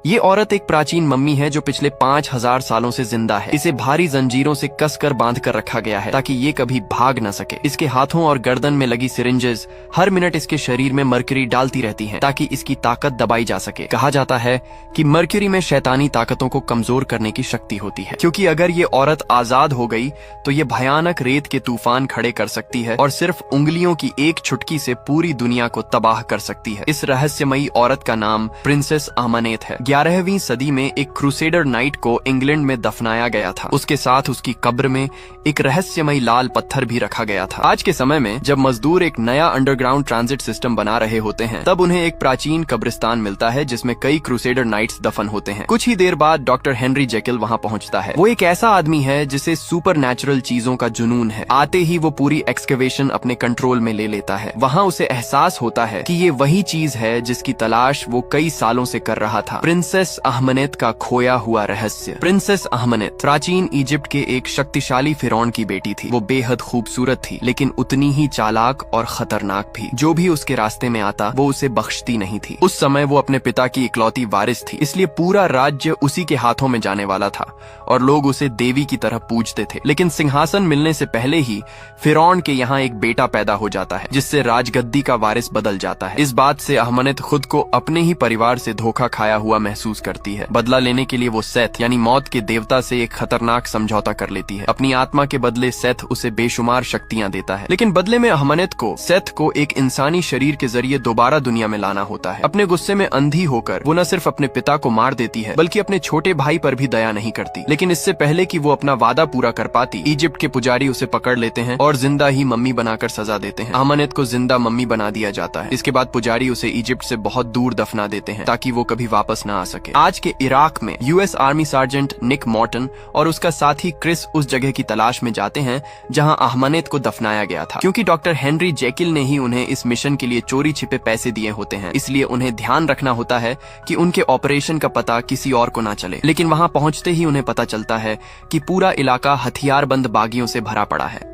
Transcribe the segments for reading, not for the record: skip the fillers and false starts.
ये औरत एक प्राचीन मम्मी है जो पिछले 5000 सालों से जिंदा है। इसे भारी जंजीरों से कसकर बांध कर रखा गया है ताकि ये कभी भाग न सके। इसके हाथों और गर्दन में लगी सिरिंजेस हर मिनट इसके शरीर में मर्क्यूरी डालती रहती हैं ताकि इसकी ताकत दबाई जा सके। कहा जाता है कि मर्क्यूरी में शैतानी ताकतों को कमजोर करने की शक्ति होती है, क्योंकि अगर ये औरत आजाद हो गई तो ये भयानक रेत के तूफान खड़े कर सकती है और सिर्फ उंगलियों की एक छुटकी से पूरी दुनिया को तबाह कर सकती है। इस रहस्यमयी औरत का नाम प्रिंसेस अहमनेत है। 11वीं सदी में एक क्रूसेडर नाइट को इंग्लैंड में दफनाया गया था। उसके साथ उसकी कब्र में एक रहस्यमयी लाल पत्थर भी रखा गया था। आज के समय में जब मजदूर एक नया अंडरग्राउंड ट्रांजिट सिस्टम बना रहे होते हैं, तब उन्हें एक प्राचीन कब्रिस्तान मिलता है जिसमें कई क्रूसेडर नाइट्स दफन होते हैं। कुछ ही देर बाद डॉक्टर हेनरी जेकिल वहाँ पहुँचता है। वो एक ऐसा आदमी है जिसे सुपर नेचुरल चीजों का जुनून है। आते ही वो पूरी एक्सकेवेशन अपने कंट्रोल में ले लेता है। वहाँ उसे एहसास होता है कि ये वही चीज है जिसकी तलाश वो कई सालों से कर रहा था, प्रिंसेस अहमनेत का खोया हुआ रहस्य। प्रिंसेस अहमनेत प्राचीन इजिप्ट के एक शक्तिशाली फिरौन की बेटी थी। वो बेहद खूबसूरत थी, लेकिन उतनी ही चालाक और खतरनाक भी। जो भी उसके रास्ते में आता वो उसे बख्शती नहीं थी। उस समय वो अपने पिता की इकलौती वारिस थी, इसलिए पूरा राज्य उसी के हाथों में जाने वाला था और लोग उसे देवी की तरह पूजते थे। लेकिन सिंहासन मिलने से पहले ही फिरौन के यहाँ एक बेटा पैदा हो जाता है, जिससे राजगद्दी का वारिस बदल जाता है। इस बात से अहमनेत खुद को अपने ही परिवार से धोखा खाया हुआ महसूस करती है। बदला लेने के लिए वो सेथ यानी मौत के देवता से एक खतरनाक समझौता कर लेती है। अपनी आत्मा के बदले सेथ उसे बेशुमार शक्तियां देता है, लेकिन बदले में अहमनेत को सेथ को एक इंसानी शरीर के जरिए दोबारा दुनिया में लाना होता है। अपने गुस्से में अंधी होकर वो न सिर्फ अपने पिता को मार देती है, बल्कि अपने छोटे भाई पर भी दया नहीं करती। लेकिन इससे पहले कि वो अपना वादा पूरा कर पाती, इजिप्ट के पुजारी उसे पकड़ लेते हैं और जिंदा ही मम्मी बनाकर सजा देते हैं। अहमनेत को जिंदा मम्मी बना दिया जाता है। इसके बाद पुजारी उसे इजिप्ट से बहुत दूर दफना देते हैं ताकि वो कभी वापस न आ सके। आज के इराक में यूएस आर्मी सार्जेंट निक मॉर्टन और उसका साथी क्रिस उस जगह की तलाश में जाते हैं जहां अहमनेत को दफनाया गया था। क्योंकि डॉक्टर हेनरी जेकिल ने ही उन्हें इस मिशन के लिए चोरी छिपे पैसे दिए होते हैं, इसलिए उन्हें ध्यान रखना होता है कि उनके ऑपरेशन का पता किसी और को ना चले। लेकिन वहां पहुंचते ही उन्हें पता चलता है कि पूरा इलाका हथियारबंद बागियों से भरा पड़ा है।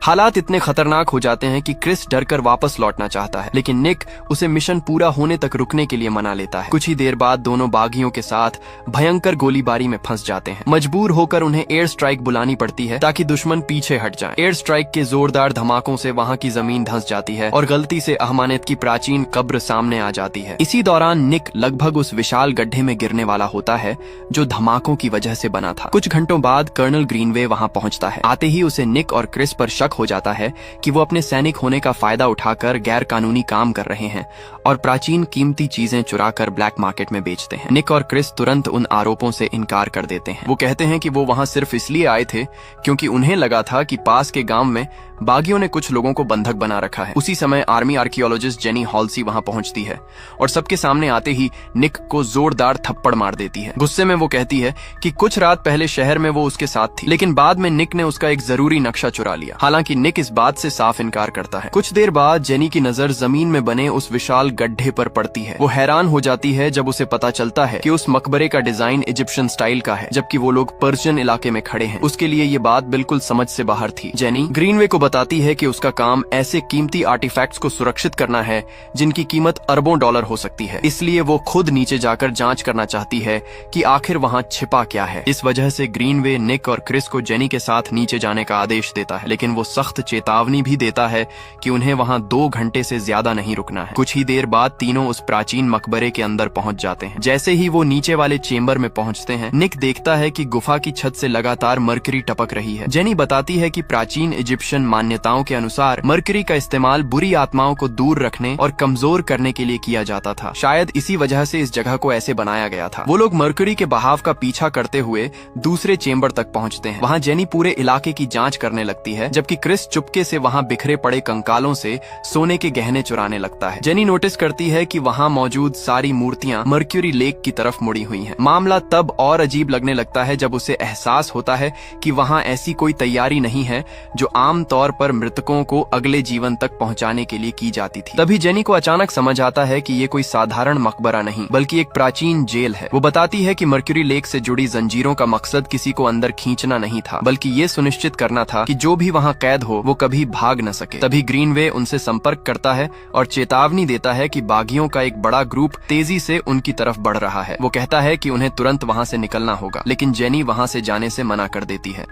हालात इतने खतरनाक हो जाते हैं कि क्रिस डरकर वापस लौटना चाहता है, लेकिन निक उसे मिशन पूरा होने तक रुकने के लिए मना लेता है। कुछ ही देर बाद दोनों बागियों के साथ भयंकर गोलीबारी में फंस जाते हैं। मजबूर होकर उन्हें एयर स्ट्राइक बुलानी पड़ती है ताकि दुश्मन पीछे हट जाए। एयर स्ट्राइक के जोरदार धमाकों से वहां की जमीन धंस जाती है और गलती से अहमनेत की प्राचीन कब्र सामने आ जाती है। इसी दौरान निक लगभग उस विशाल गड्ढे में गिरने वाला होता है जो धमाकों की वजह से बना था। कुछ घंटों बाद कर्नल ग्रीनवे वहां पहुंचता है। आते ही उसे निक और क्रिस पर शक हो जाता है कि वो अपने सैनिक होने का फायदा उठाकर गैर कानूनी काम कर रहे हैं और प्राचीन कीमती चीजें चुराकर ब्लैक मार्केट में बेचते हैं। निक और क्रिस तुरंत उन आरोपों से इनकार कर देते हैं। वो कहते हैं कि वो वहां सिर्फ इसलिए आए थे क्योंकि उन्हें लगा था कि पास के गांव में बागियों ने कुछ लोगों को बंधक बना रखा है। उसी समय आर्मी आर्कियोलॉजिस्ट जेनी हॉल्सी वहां पहुंचती है और सबके सामने आते ही निक को जोरदार थप्पड़ मार देती है। गुस्से में वो कहती है कि कुछ रात पहले शहर में वो उसके साथ थी, लेकिन बाद में निक ने उसका एक जरूरी नक्शा चुरा लिया। हालांकि निक इस बात से साफ इनकार करता है। कुछ देर बाद जेनी की नजर जमीन में बने उस विशाल गड्ढे पर पड़ती है। वो हैरान हो जाती है जब उसे पता चलता है कि उस मकबरे का डिजाइन इजिप्शियन स्टाइल का है, जबकि वो लोग पर्शियन इलाके में खड़े हैं। उसके लिए ये बात बिल्कुल समझ से बाहर थी। जेनी ग्रीनवे को बताती है कि उसका काम ऐसे कीमती आर्टिफैक्ट्स को सुरक्षित करना है जिनकी कीमत अरबों डॉलर हो सकती है, इसलिए वो खुद नीचे जाकर जांच करना चाहती है कि आखिर वहां छिपा क्या है। इस वजह से ग्रीनवे निक और क्रिस को जेनी के साथ नीचे जाने का आदेश देता है, लेकिन वो सख्त चेतावनी भी देता है कि उन्हें वहां 2 घंटे से ज्यादा नहीं रुकना है। कुछ ही देर बाद तीनों उस प्राचीन मकबरे के अंदर पहुंच जाते हैं। जैसे ही वो नीचे वाले चेंबर में पहुंचते हैं, निक देखता है कि गुफा की छत से लगातार मरकरी टपक रही है। जेनी बताती है कि प्राचीन इजिप्शियन मान्यताओं के अनुसार मरकरी का इस्तेमाल बुरी आत्माओं को दूर रखने और कमजोर करने के लिए किया जाता था। शायद इसी वजह से इस जगह को ऐसे बनाया गया था। वो लोग मरकरी के बहाव का पीछा करते हुए दूसरे चेंबर तक पहुंचते हैं। वहां जेनी पूरे इलाके की जांच करने लगती है, जबकि क्रिस चुपके से वहां बिखरे पड़े कंकालों से सोने के गहने चुराने लगता है। जेनी नोटिस करती है कि वहां मौजूद सारी मूर्तियां मर्क्यूरी लेक की तरफ मुड़ी हुई हैं। मामला तब और अजीब लगने लगता है जब उसे एहसास होता है कि वहां ऐसी कोई तैयारी नहीं है जो आमतौर तौर पर मृतकों को अगले जीवन तक पहुंचाने के लिए की जाती थी। तभी जेनी को अचानक समझ आता है कि ये कोई साधारण मकबरा नहीं बल्कि एक प्राचीन जेल है। वो बताती है कि मर्क्यूरी लेक से जुड़ी जंजीरों का मकसद किसी को अंदर खींचना नहीं था बल्कि ये सुनिश्चित करना था कि जो भी वहाँ कैद हो वो कभी भाग न सके। तभी ग्रीनवे उनसे संपर्क करता है और चेतावनी देता है कि बागियों का एक बड़ा ग्रुप तेजी से उनकी तरफ बढ़ रहा है। वो कहता है कि उन्हें तुरंत वहाँ से निकलना होगा, लेकिन जेनी वहाँ से जाने से मना कर देती है।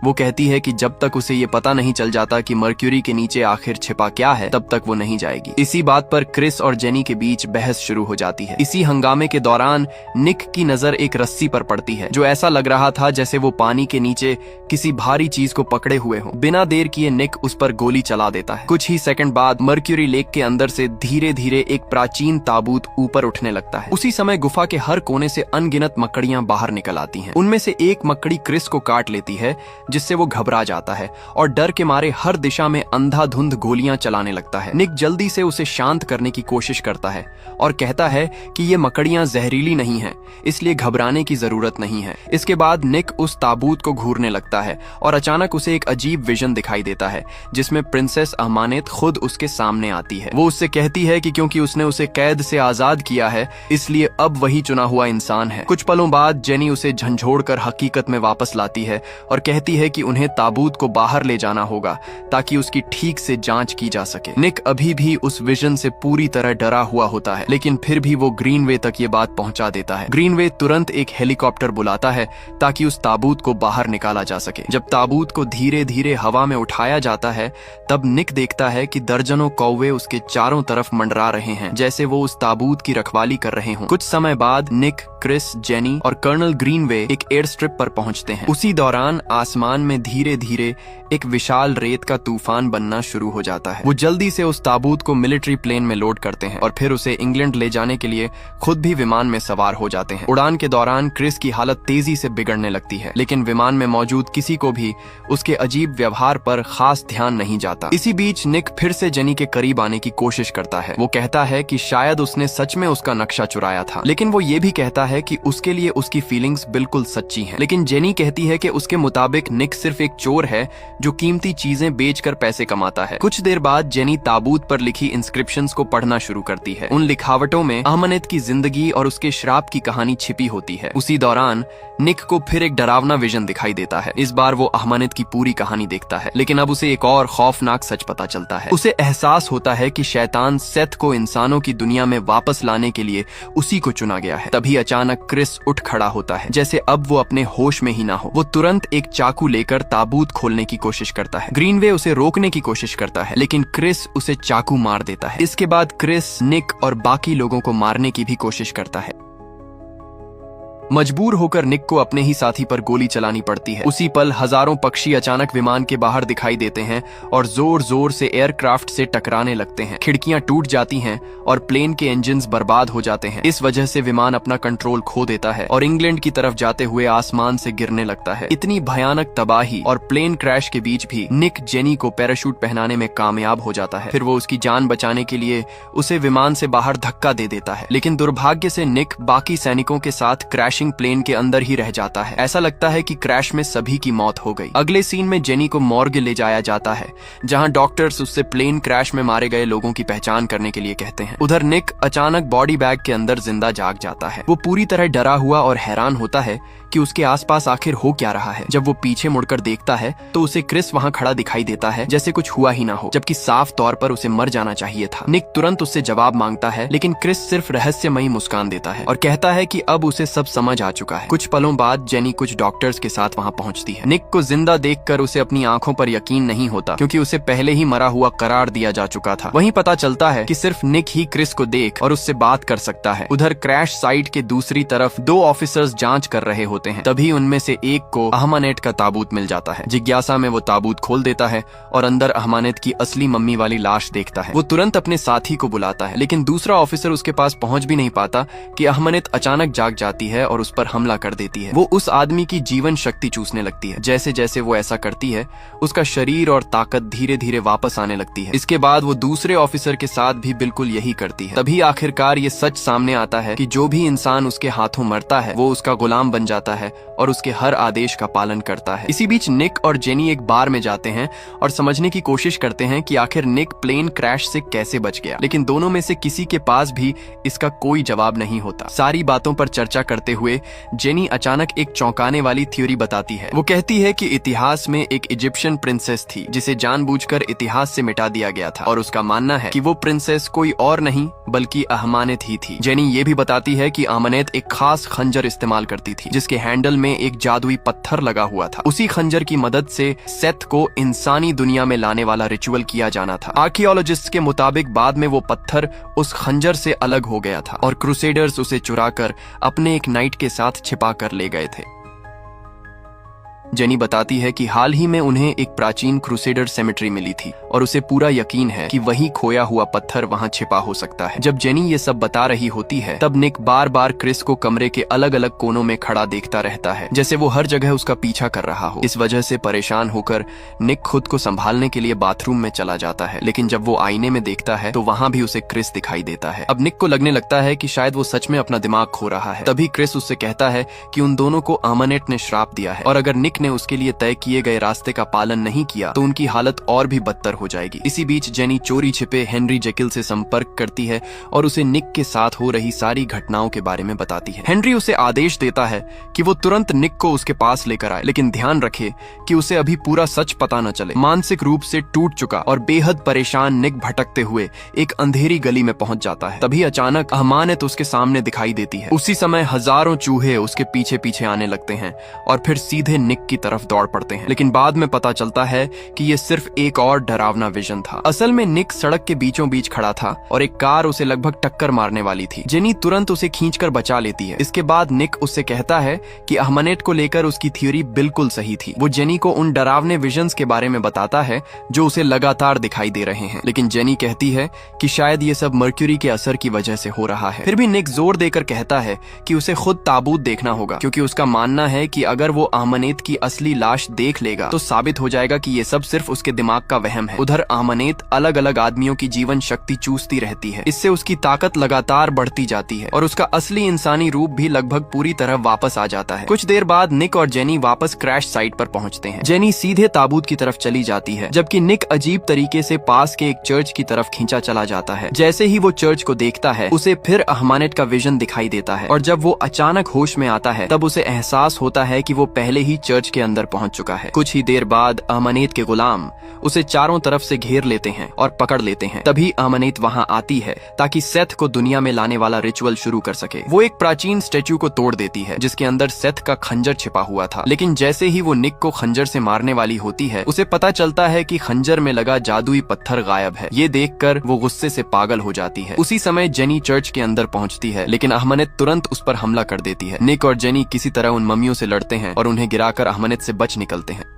वो कहती है कि जब तक उसे ये पता नहीं चल जाता कि मर्क्यूरी के नीचे आखिर छिपा क्या है तब तक वो नहीं जाएगी। इसी बात पर क्रिस और जेनी के बीच बहस शुरू हो जाती है। इसी हंगामे के दौरान निक की नजर एक रस्सी पर पड़ती है जो ऐसा लग रहा था जैसे वो पानी के नीचे किसी भारी चीज को पकड़े हुए हो। बिना देर किए निक उस पर गोली चला देता है। कुछ ही सेकंड बाद मर्क्यूरी लेक के अंदर से धीरे धीरे एक प्राचीन ताबूत ऊपर उठने लगता है। उसी समय गुफा के हर कोने से अनगिनत मकड़ियां बाहर निकल आती हैं। उनमें से एक मकड़ी क्रिस को काट लेती है जिससे वो घबरा जाता है और डर के मारे हर दिशा में अंधाधुंध गोलियां चलाने लगता है। निक जल्दी से उसे शांत करने की कोशिश करता है और कहता है कि ये मकड़ियां जहरीली नहीं हैं, इसलिए घबराने की जरूरत नहीं है। इसके बाद निक उस ताबूत को घूरने लगता है और अचानक उसे एक अजीब विजन दिखाई देता है जिसमें प्रिंसेस अहमानेत खुद उसके सामने आती है। वो उससे कहती है कि क्योंकि उसने उसे कैद से आजाद किया है इसलिए अब वही चुना हुआ इंसान है। कुछ पलों बाद जेनी उसे झंझोड़कर हकीकत में वापस लाती है और कहती है कि उन्हें ताबूत को बाहर ले जाना होगा ताकि उसकी ठीक से जांच की जा सके। निक अभी भी उस विजन से पूरी तरह डरा हुआ होता है, लेकिन फिर भी वो ग्रीनवे तक ये बात पहुंचा देता है। ग्रीनवे तुरंत एक हेलीकॉप्टर बुलाता है ताकि उस ताबूत को बाहर निकाला जा सके। जब ताबूत को धीरे धीरे हवा में उठाया जाता है तब निक देखता है कि दर्जनों कौवे उसके चारों तरफ मंडरा रहे हैं जैसे वो उस ताबूत की रखवाली कर रहे हों। कुछ समय बाद निक, क्रिस, जेनी और कर्नल ग्रीनवे एक एयर स्ट्रिप पर पहुंचते हैं। उसी दौरान आसमान में धीरे धीरे एक विशाल रेत का तूफान बनना शुरू हो जाता है। वो जल्दी से उस ताबूत को मिलिट्री प्लेन में लोड करते हैं और फिर उसे इंग्लैंड ले जाने के लिए खुद भी विमान में सवार हो जाते हैं। उड़ान के दौरान क्रिस की हालत तेजी से बिगड़ने लगती है, लेकिन विमान में मौजूद किसी को भी उसके अजीब व्यवहार पर खास ध्यान नहीं जाता। इसी बीच निक फिर से जेनी के करीब आने की कोशिश करता है। वो कहता है कि शायद उसने सच में उसका नक्शा चुराया था, लेकिन वो ये भी कहता है कि उसके लिए उसकी फीलिंग्स बिल्कुल सच्ची हैं। लेकिन जेनी कहती है कि उसके मुताबिक निक सिर्फ एक चोर है जो कीमती चीजें बेचकर पैसे कमाता है। कुछ देर बाद जेनी ताबूत पर लिखी इंस्क्रिप्शंस को पढ़ना शुरू करती है। उन लिखावटों में अहमनेत की जिंदगी और उसके श्राप की कहानी छिपी होती है। उसी दौरान निक को फिर एक डरावना विजन दिखाई देता है। इस बार वो अहमनेत की पूरी कहानी देखता है, लेकिन अब उसे एक और खौफनाक सच पता चलता है। उसे एहसास होता है कि शैतान सेथ को इंसानों की दुनिया में वापस लाने के लिए उसी को चुना गया है। तभी अचानक क्रिस उठ खड़ा होता है जैसे अब वो अपने होश में ही ना हो। वो तुरंत एक चाकू लेकर ताबूत खोलने की कोशिश करता है। ग्रीनवे उसे रोकने की कोशिश करता है, लेकिन क्रिस उसे चाकू मार देता है। इसके बाद क्रिस, निक और बाकी लोगों को मारने की भी कोशिश करता है। मजबूर होकर निक को अपने ही साथी पर गोली चलानी पड़ती है। उसी पल हजारों पक्षी अचानक विमान के बाहर दिखाई देते हैं और जोर जोर से एयरक्राफ्ट से टकराने लगते हैं। खिड़कियां टूट जाती हैं और प्लेन के इंजन्स बर्बाद हो जाते हैं। इस वजह से विमान अपना कंट्रोल खो देता है और इंग्लैंड की तरफ जाते हुए आसमान से गिरने लगता है। इतनी भयानक तबाही और प्लेन क्रैश के बीच भी निक जेनी को पैराशूट पहनाने में कामयाब हो जाता है। फिर वो उसकी जान बचाने के लिए उसे विमान से बाहर धक्का दे देता है, लेकिन दुर्भाग्य से निक बाकी सैनिकों के साथ क्रैश प्लेन के अंदर ही रह जाता है। ऐसा लगता है कि क्रैश में सभी की मौत हो गई। अगले सीन में जेनी को मॉर्ग ले जाया जाता है जहां डॉक्टर्स उससे प्लेन क्रैश में मारे गए लोगों की पहचान करने के लिए कहते हैं। उधर निक अचानक बॉडी बैग के अंदर जिंदा जाग जाता है। वो पूरी तरह डरा हुआ और हैरान होता है कि उसके आसपास आखिर हो क्या रहा है। जब वो पीछे मुड़कर देखता है तो उसे क्रिस वहां खड़ा दिखाई देता है जैसे कुछ हुआ ही ना हो, जबकि साफ तौर पर उसे मर जाना चाहिए था। निक तुरंत उससे जवाब मांगता है, लेकिन क्रिस सिर्फ रहस्यमयी मुस्कान देता है और कहता है कि अब उसे सब समझ आ चुका है। कुछ पलों बाद जेनी कुछ डॉक्टर्स के साथ वहां पहुंचती है। निक को जिंदा देखकर उसे अपनी आंखों पर यकीन नहीं होता, क्योंकि उसे पहले ही मरा हुआ करार दिया जा चुका था। वहीं पता चलता है कि सिर्फ निक ही क्रिस को देख और उससे बात कर सकता है। उधर क्रैश साइट के दूसरी तरफ 2 ऑफिसर्स जांच कर रहे होते हैं। तभी उनमें से एक को अहमानेट का ताबूत मिल जाता है। जिज्ञासा में वो ताबूत खोल देता है और अंदर अहमानेट की असली मम्मी वाली लाश देखता है। वो तुरंत अपने साथी को बुलाता है, लेकिन दूसरा ऑफिसर उसके पास पहुंच भी नहीं पाता कि अहमानेट अचानक जाग जाती है और उस पर हमला कर देती है। वो उस आदमी की जीवन शक्ति चूसने लगती है। जैसे जैसे वो ऐसा करती है उसका शरीर और ताकत धीरे धीरे वापस आने लगती है। इसके बाद वो दूसरे ऑफिसर के साथ भी बिल्कुल यही करती है। तभी आखिरकार ये सच सामने आता है कि जो भी इंसान उसके हाथों मरता है वो उसका गुलाम बन जाता जाता है और उसके हर आदेश का पालन करता है। इसी बीच निक और जेनी एक बार में जाते हैं और समझने की कोशिश करते हैं कि आखिर निक प्लेन क्रैश से कैसे बच गया, लेकिन दोनों में से किसी के पास भी इसका कोई जवाब नहीं होता। सारी बातों पर चर्चा करते हुए जेनी अचानक एक चौंकाने वाली थ्योरी बताती है। वो कहती है कि इतिहास में एक इजिप्शियन प्रिंसेस थी जिसे जानबूझकर इतिहास से मिटा दिया गया था, और उसका मानना है कि वो प्रिंसेस कोई और नहीं बल्कि अहमानेत ही थी। जेनी ये भी बताती है कि अहमानेत एक खास खंजर इस्तेमाल करती थी जिसके हैंडल में एक जादुई पत्थर लगा हुआ था। उसी खंजर की मदद से सेथ को इंसानी दुनिया में लाने वाला रिचुअल किया जाना था। आर्कियोलॉजिस्ट के मुताबिक बाद में वो पत्थर उस खंजर से अलग हो गया था और क्रूसेडर्स उसे चुराकर अपने एक नाइट के साथ छिपा कर ले गए थे। जेनी बताती है कि हाल ही में उन्हें एक प्राचीन क्रूसेडर सेमेट्री मिली थी और उसे पूरा यकीन है कि वही खोया हुआ पत्थर वहां छिपा हो सकता है। जब जेनी ये सब बता रही होती है तब निक बार बार क्रिस को कमरे के अलग अलग कोनों में खड़ा देखता रहता है, जैसे वो हर जगह उसका पीछा कर रहा हो। इस वजह से परेशान होकर निक खुद को संभालने के लिए बाथरूम में चला जाता है, लेकिन जब वो आईने में देखता है तो वहां भी उसे क्रिस दिखाई देता है। अब निक को लगने लगता है कि शायद वो सच में अपना दिमाग खो रहा है। तभी क्रिस उससे कहता है कि उन दोनों को अहमानेट ने श्राप दिया है और अगर निक ने उसके लिए तय किए गए रास्ते का पालन नहीं किया तो उनकी हालत और भी बदतर हो जाएगी। इसी बीच जेनी चोरी छिपे हेनरी जेकिल से संपर्क करती है और उसे निक के साथ हो रही सारी घटनाओं के बारे में बताती है। हेनरी उसे आदेश देता है कि वो तुरंत निक को उसके पास लेकर आए, लेकिन ध्यान रखे कि उसे अभी पूरा सच पता न चले। मानसिक रूप से टूट चुका और बेहद परेशान निक भटकते हुए एक अंधेरी गली में पहुंच जाता है। तभी अचानक अहमानेत उसके सामने दिखाई देती है। उसी समय हजारों चूहे उसके पीछे पीछे आने लगते हैं और फिर सीधे निक की तरफ दौड़ पड़ते हैं, लेकिन बाद में पता चलता है कि ये सिर्फ एक और डरावना विजन था। असल में निक सड़क के बीचों बीच खड़ा था और एक कार उसे लगभग टक्कर मारने वाली थी। जेनी तुरंत उसे खींचकर बचा लेती है। इसके बाद निक उससे कहता है कि अहमानेट को लेकर उसकी थ्योरी बिल्कुल सही थी। वो जेनी को उन डरावने विजन्स के बारे में बताता है जो उसे लगातार दिखाई दे रहे हैं, लेकिन जेनी कहती है कि शायद ये सब मर्क्यूरी के असर की वजह से हो रहा है। फिर भी निक जोर देकर कहता है कि उसे खुद ताबूत देखना होगा, क्योंकि उसका मानना है कि अगर वो अहमानेत की असली लाश देख लेगा तो साबित हो जाएगा कि ये सब सिर्फ उसके दिमाग का वहम है। उधर अहमानेत अलग अलग आदमियों की जीवन शक्ति चूसती रहती है। इससे उसकी ताकत लगातार बढ़ती जाती है और उसका असली इंसानी रूप भी लगभग पूरी तरह वापस आ जाता है। कुछ देर बाद निक और जेनी वापस क्रैश साइट पर पहुंचते हैं। जेनी सीधे ताबूत की तरफ चली जाती है, जबकि निक अजीब तरीके से पास के एक चर्च की तरफ खींचा चला जाता है। जैसे ही वो चर्च को देखता है उसे फिर अहमानेट का विजन दिखाई देता है और जब वो अचानक होश में आता है तब उसे एहसास होता है कि वो पहले ही चर्च के अंदर पहुंच चुका है। कुछ ही देर बाद अहमानेत के गुलाम उसे चारों तरफ से घेर लेते हैं और पकड़ लेते हैं। तभी अहमानेत वहां आती है ताकि सेथ को दुनिया में लाने वाला रिचुअल शुरू कर सके। वो एक प्राचीन स्टेच्यू को तोड़ देती है जिसके अंदर सेथ का खंजर छिपा हुआ था, लेकिन जैसे ही वो निक को खंजर से मारने वाली होती है उसे पता चलता है कि खंजर में लगा जादुई पत्थर गायब है। ये देखकर वो गुस्से से पागल हो जाती है। उसी समय जेनी चर्च के अंदर पहुंचती है, लेकिन अहमानेत तुरंत उस पर हमला कर देती है। निक और जेनी किसी तरह उन मम्मियों से लड़ते हैं और उन्हें गिराकर अहमानेत से बच निकलते हैं।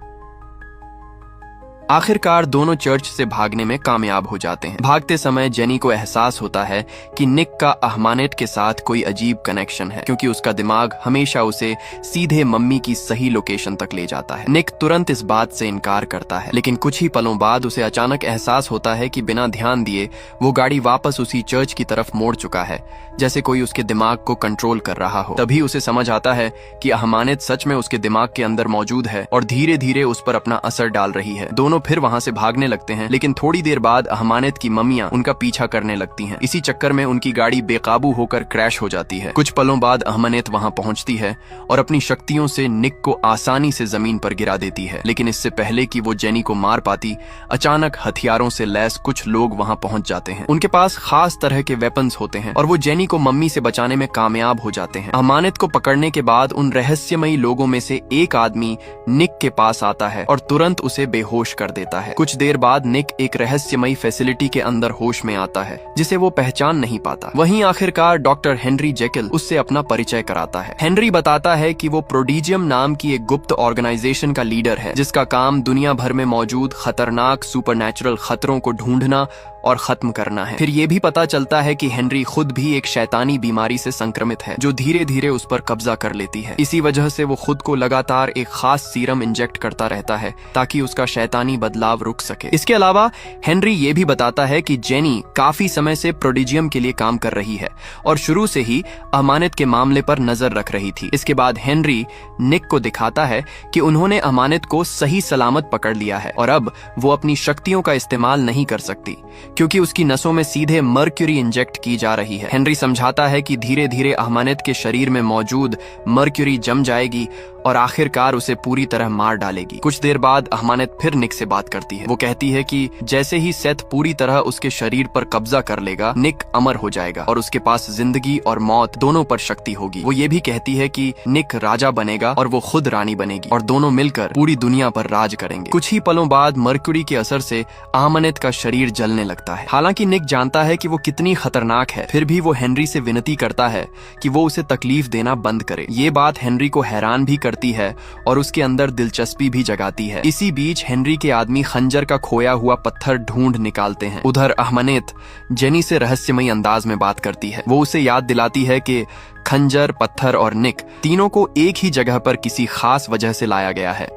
आखिरकार दोनों चर्च से भागने में कामयाब हो जाते हैं। भागते समय जेनी को एहसास होता है कि निक का अहमानेट के साथ कोई अजीब कनेक्शन है, क्योंकि उसका दिमाग हमेशा उसे सीधे मम्मी की सही लोकेशन तक ले जाता है। निक तुरंत इस बात से इनकार करता है, लेकिन कुछ ही पलों बाद उसे अचानक एहसास होता है कि बिना ध्यान दिए वो गाड़ी वापस उसी चर्च की तरफ मोड़ चुका है, जैसे कोई उसके दिमाग को कंट्रोल कर रहा हो। तभी उसे समझ आता है कि अहमानेट सच में उसके दिमाग के अंदर मौजूद है और धीरे धीरे उस पर अपना असर डाल रही है। दोनों फिर वहां से भागने लगते हैं, लेकिन थोड़ी देर बाद अहमानेत की मम्मियां उनका पीछा करने लगती हैं। इसी चक्कर में उनकी गाड़ी बेकाबू होकर क्रैश हो जाती है। कुछ पलों बाद अहमानेत वहां पहुंचती है और अपनी शक्तियों से निक को आसानी से जमीन पर गिरा देती है, लेकिन इससे पहले कि वो जेनी को मार पाती, अचानक हथियारों से लैस कुछ लोग वहां पहुंच जाते हैं। उनके पास खास तरह के वेपन्स होते हैं और वो जेनी को मम्मी से बचाने में कामयाब हो जाते हैं। अहमानेत को पकड़ने के बाद उन रहस्यमयी लोगों में से एक आदमी निक के पास आता है और तुरंत उसे बेहोश कर देता है। कुछ देर बाद निक एक रहस्यमयी फैसिलिटी के अंदर होश में आता है जिसे वो पहचान नहीं पाता। वहीं आखिरकार डॉक्टर हेनरी जेकिल उससे अपना परिचय कराता है। हेनरी बताता है कि वो प्रोडिजियम नाम की एक गुप्त ऑर्गेनाइजेशन का लीडर है जिसका काम दुनिया भर में मौजूद खतरनाक सुपरनैचुरल खतरों को ढूंढना और खत्म करना है। फिर ये भी पता चलता है कि हेनरी खुद भी एक शैतानी बीमारी से संक्रमित है जो धीरे धीरे उस पर कब्जा कर लेती है। इसी वजह से वो खुद को लगातार एक खास सीरम इंजेक्ट करता रहता है ताकि उसका शैतानी बदलाव रुक सके। इसके अलावा हेनरी ये भी बताता है कि जेनी काफी समय से प्रोडिजियम के लिए काम कर रही है और शुरू से ही अमानत के मामले पर नजर रख रही थी। इसके बाद हेनरी निक को दिखाता है कि उन्होंने अमानत को सही सलामत पकड़ लिया है और अब वो अपनी शक्तियों का इस्तेमाल नहीं कर सकती क्योंकि उसकी नसों में सीधे मर्क्यूरी इंजेक्ट की जा रही है। हेनरी समझाता है कि धीरे धीरे अमानत के शरीर में मौजूद मर्क्यूरी जम जाएगी और आखिरकार उसे पूरी तरह मार डालेगी। कुछ देर बाद अमानत फिर निक से बात करती है। वो कहती है कि जैसे ही सेथ पूरी तरह उसके शरीर पर कब्जा कर लेगा, निक अमर हो जाएगा और उसके पास जिंदगी और मौत दोनों पर शक्ति होगी। वो ये भी कहती है कि निक राजा बनेगा और वो खुद रानी बनेगी और दोनों मिलकर पूरी दुनिया पर राज करेंगे। कुछ ही पलों बाद मर्क्यूरी के असर से अमानत का शरीर जलने लगता है। हालांकि निक जानता है कि वो कितनी खतरनाक है, फिर भी वो हेनरी से विनती करता है कि वो उसे तकलीफ देना बंद करे। ये बात हेनरी को हैरान भी करती है और उसके अंदर दिलचस्पी भी जगाती है। इसी बीच हेनरी के आदमी खंजर का खोया हुआ पत्थर ढूंढ निकालते हैं। उधर अमानत जेनी से रहस्यमयी अंदाज में बात करती है। वो उसे याद दिलाती है कि खंजर, पत्थर और निक तीनों को एक ही जगह पर किसी खास वजह से लाया गया है।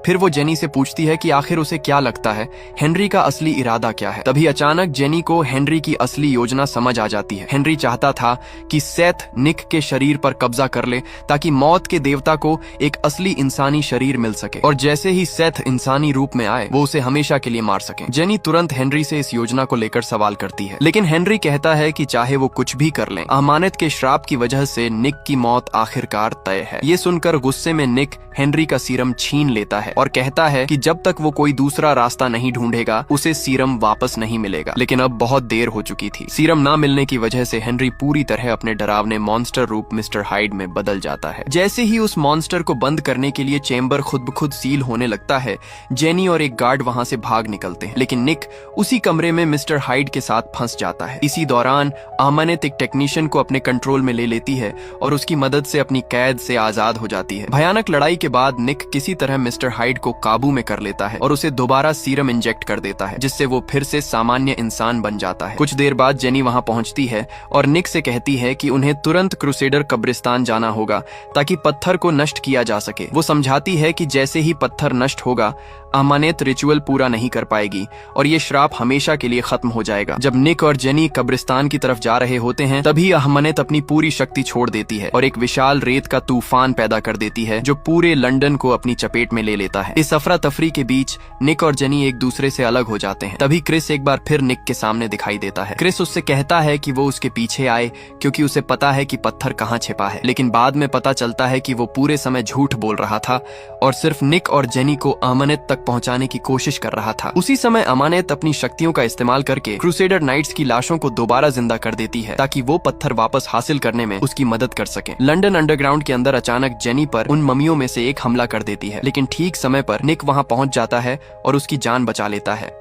फिर वो जेनी से पूछती है कि आखिर उसे क्या लगता है हेनरी का असली इरादा क्या है। तभी अचानक जेनी को हेनरी की असली योजना समझ आ जाती है। हेनरी चाहता था कि सेथ निक के शरीर पर कब्जा कर ले ताकि मौत के देवता को एक असली इंसानी शरीर मिल सके और जैसे ही सेथ इंसानी रूप में आए वो उसे हमेशा के लिए मार सके। जेनी तुरंत हेनरी से इस योजना को लेकर सवाल करती है, लेकिन हेनरी कहता है कि चाहे वो कुछ भी कर लें, अमानत के श्राप की वजह से निक की मौत आखिरकार तय है। ये सुनकर गुस्से में निक हेनरी का सीरम छीन लेता है और कहता है कि जब तक वो कोई दूसरा रास्ता नहीं ढूंढेगा उसे सीरम वापस नहीं मिलेगा। लेकिन अब बहुत देर हो चुकी थी। सीरम ना मिलने की वजह से हेनरी पूरी तरह अपने डरावने मॉन्स्टर रूप मिस्टर हाइड में बदल जाता है। जैसे ही उस मॉन्स्टर को बंद करने के लिए चेम्बर खुद ब खुद सील होने लगता है, जेनी और एक गार्ड वहां से भाग निकलते हैं, लेकिन निक उसी कमरे में मिस्टर हाइड के साथ फंस जाता है। इसी दौरान अमानत एक टेक्नीशियन को अपने कंट्रोल में ले लेती है और उसकी मदद से अपनी कैद से आजाद हो जाती है। भयानक लड़ाई के बाद निक किसी तरह मिस्टर हाइड को काबू में कर लेता है और उसे दोबारा सीरम इंजेक्ट कर देता है, जिससे वो फिर से सामान्य इंसान बन जाता है। कुछ देर बाद जेनी वहां पहुंचती है और निक से कहती है कि उन्हें तुरंत क्रूसेडर कब्रिस्तान जाना होगा ताकि पत्थर को नष्ट किया जा सके। वो समझाती है कि जैसे ही पत्थर नष्ट होगा अमानत रिचुअल पूरा नहीं कर पाएगी और ये श्राप हमेशा के लिए खत्म हो जाएगा। जब निक और जेनी कब्रिस्तान की तरफ जा रहे होते हैं तभी अमानत अपनी पूरी शक्ति छोड़ देती है और एक विशाल रेत का तूफान पैदा कर देती है जो पूरे लंदन को अपनी चपेट में ले लेता है। इस अफरा तफरी के बीच निक और जेनी एक दूसरे से अलग हो जाते हैं। तभी क्रिस एक बार फिर निक के सामने दिखाई देता है। क्रिस उससे कहता है कि वो उसके पीछे आए क्योंकि उसे पता है कि पत्थर कहाँ छिपा है, लेकिन बाद में पता चलता है कि वो पूरे समय झूठ बोल रहा था और सिर्फ निक और जेनी को अमानत तक पहुंचाने की कोशिश कर रहा था। उसी समय अमानत अपनी शक्तियों का इस्तेमाल करके क्रूसेडर नाइट्स की लाशों को दोबारा जिंदा कर देती है ताकि वो पत्थर वापस हासिल करने में उसकी मदद कर सके। लंदन अंडरग्राउंड के अंदर अचानक जेनी पर उन ममियों में से एक हमला कर देती है, लेकिन ठीक समय पर निक वहां पहुंच जाता है और उसकी जान बचा लेता है।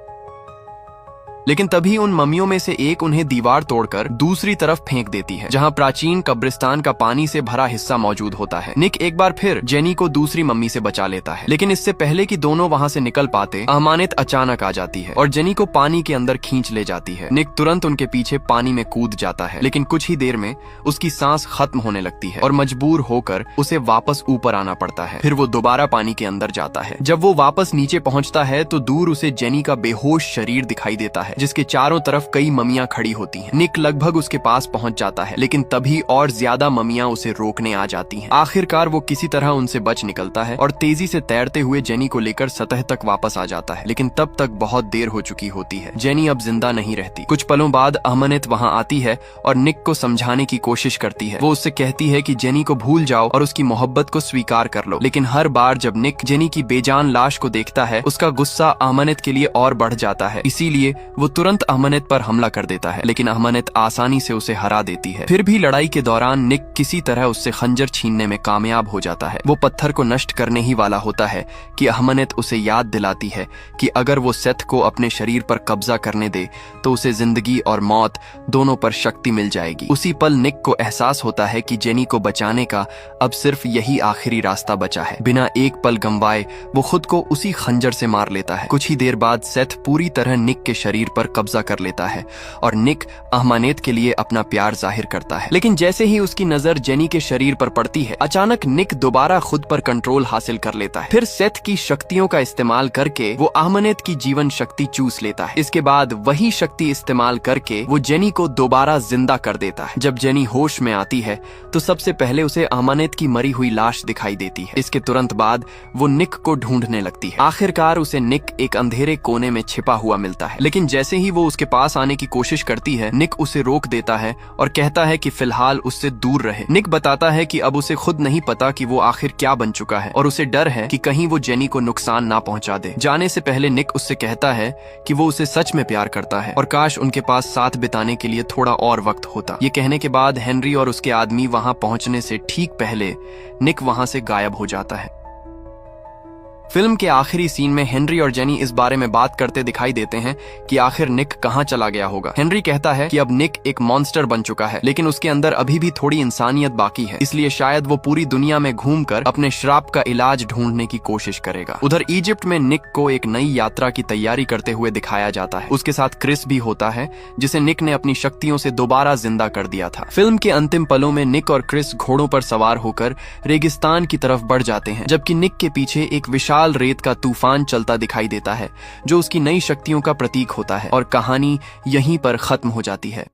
लेकिन तभी उन ममियों में से एक उन्हें दीवार तोड़कर दूसरी तरफ फेंक देती है जहां प्राचीन कब्रिस्तान का पानी से भरा हिस्सा मौजूद होता है। निक एक बार फिर जेनी को दूसरी मम्मी से बचा लेता है, लेकिन इससे पहले कि दोनों वहां से निकल पाते अमानत अचानक आ जाती है और जेनी को पानी के अंदर खींच ले जाती है। निक तुरंत उनके पीछे पानी में कूद जाता है, लेकिन कुछ ही देर में उसकी सांस खत्म होने लगती है और मजबूर होकर उसे वापस ऊपर आना पड़ता है। फिर वो दोबारा पानी के अंदर जाता है। जब वो वापस नीचे पहुंचता है तो दूर उसे जेनी का बेहोश शरीर दिखाई देता है जिसके चारों तरफ कई ममियां खड़ी होती हैं। निक लगभग उसके पास पहुंच जाता है, लेकिन तभी और ज्यादा ममियां उसे रोकने आ जाती हैं। आखिरकार वो किसी तरह उनसे बच निकलता है और तेजी से तैरते हुए जेनी को लेकर सतह तक वापस आ जाता है, लेकिन तब तक बहुत देर हो चुकी होती है। जेनी अब जिंदा नहीं रहती। कुछ पलों बाद अमानत वहां आती है और निक को समझाने की कोशिश करती है। वो उससे कहती है कि जेनी को भूल जाओ और उसकी मोहब्बत को स्वीकार कर लो, लेकिन हर बार जब निक जेनी की बेजान लाश को देखता है उसका गुस्सा अमानत के लिए और बढ़ जाता है। इसीलिए वो तुरंत अमानत पर हमला कर देता है, लेकिन अमानत आसानी से उसे हरा देती है। फिर भी लड़ाई के दौरान निक किसी तरह उससे खंजर छीनने में कामयाब हो जाता है। वो पत्थर को नष्ट करने ही वाला होता है कि अमानत उसे याद दिलाती है कि अगर वो सेथ को अपने शरीर पर कब्जा करने दे तो उसे जिंदगी और मौत दोनों पर शक्ति मिल जाएगी। उसी पल निक को एहसास होता है कि जेनी को बचाने का अब सिर्फ यही आखिरी रास्ता बचा है। बिना एक पल गंवाए वो खुद को उसी खंजर से मार लेता है। कुछ ही देर बाद सेथ पूरी तरह निक के शरीर पर कब्जा कर लेता है और निक अहमानेत के लिए अपना प्यार जाहिर करता है। लेकिन जैसे ही उसकी नजर जेनी के शरीर पर पड़ती है, अचानक निक दोबारा खुद पर कंट्रोल हासिल कर लेता है। फिर सेथ की शक्तियों का इस्तेमाल करके वो अहमानेत की जीवन शक्ति चूस लेता है। इसके बाद वही शक्ति इस्तेमाल करके वो जेनी को दोबारा जिंदा कर देता है। जब जेनी होश में आती है तो सबसे पहले उसे अहमानेत की मरी हुई लाश दिखाई देती है। इसके तुरंत बाद वो निक को ढूंढने लगती है। आखिरकार उसे निक एक अंधेरे कोने में छिपा हुआ मिलता है, लेकिन जैसे ही वो उसके पास आने की कोशिश करती है, निक उसे रोक देता है और कहता है कि फिलहाल उससे दूर रहे। निक बताता है कि अब उसे खुद नहीं पता कि वो आखिर क्या बन चुका है और उसे डर है कि कहीं वो जेनी को नुकसान ना पहुंचा दे। जाने से पहले निक उससे कहता है कि वो उसे सच में प्यार करता है और काश उनके पास साथ बिताने के लिए थोड़ा और वक्त होता। ये कहने के बाद हेनरी और उसके आदमी वहां पहुंचने से ठीक पहले निक वहां से गायब हो जाता है। फिल्म के आखिरी सीन में हेनरी और जेनी इस बारे में बात करते दिखाई देते हैं कि आखिर निक कहां चला गया होगा। हेनरी कहता है कि अब निक एक मॉन्स्टर बन चुका है, लेकिन उसके अंदर अभी भी थोड़ी इंसानियत बाकी है, इसलिए शायद वो पूरी दुनिया में घूमकर अपने श्राप का इलाज ढूंढने की कोशिश करेगा। उधर इजिप्ट में निक को एक नई यात्रा की तैयारी करते हुए दिखाया जाता है। उसके साथ क्रिस भी होता है, जिसे निक ने अपनी शक्तियों से दोबारा जिंदा कर दिया था। फिल्म के अंतिम पलों में निक और क्रिस घोड़ों पर सवार होकर रेगिस्तान की तरफ बढ़ जाते हैं, जबकि निक के पीछे एक विशाल रेत का तूफान चलता दिखाई देता है, जो उसकी नई शक्तियों का प्रतीक होता है और कहानी यहीं पर खत्म हो जाती है।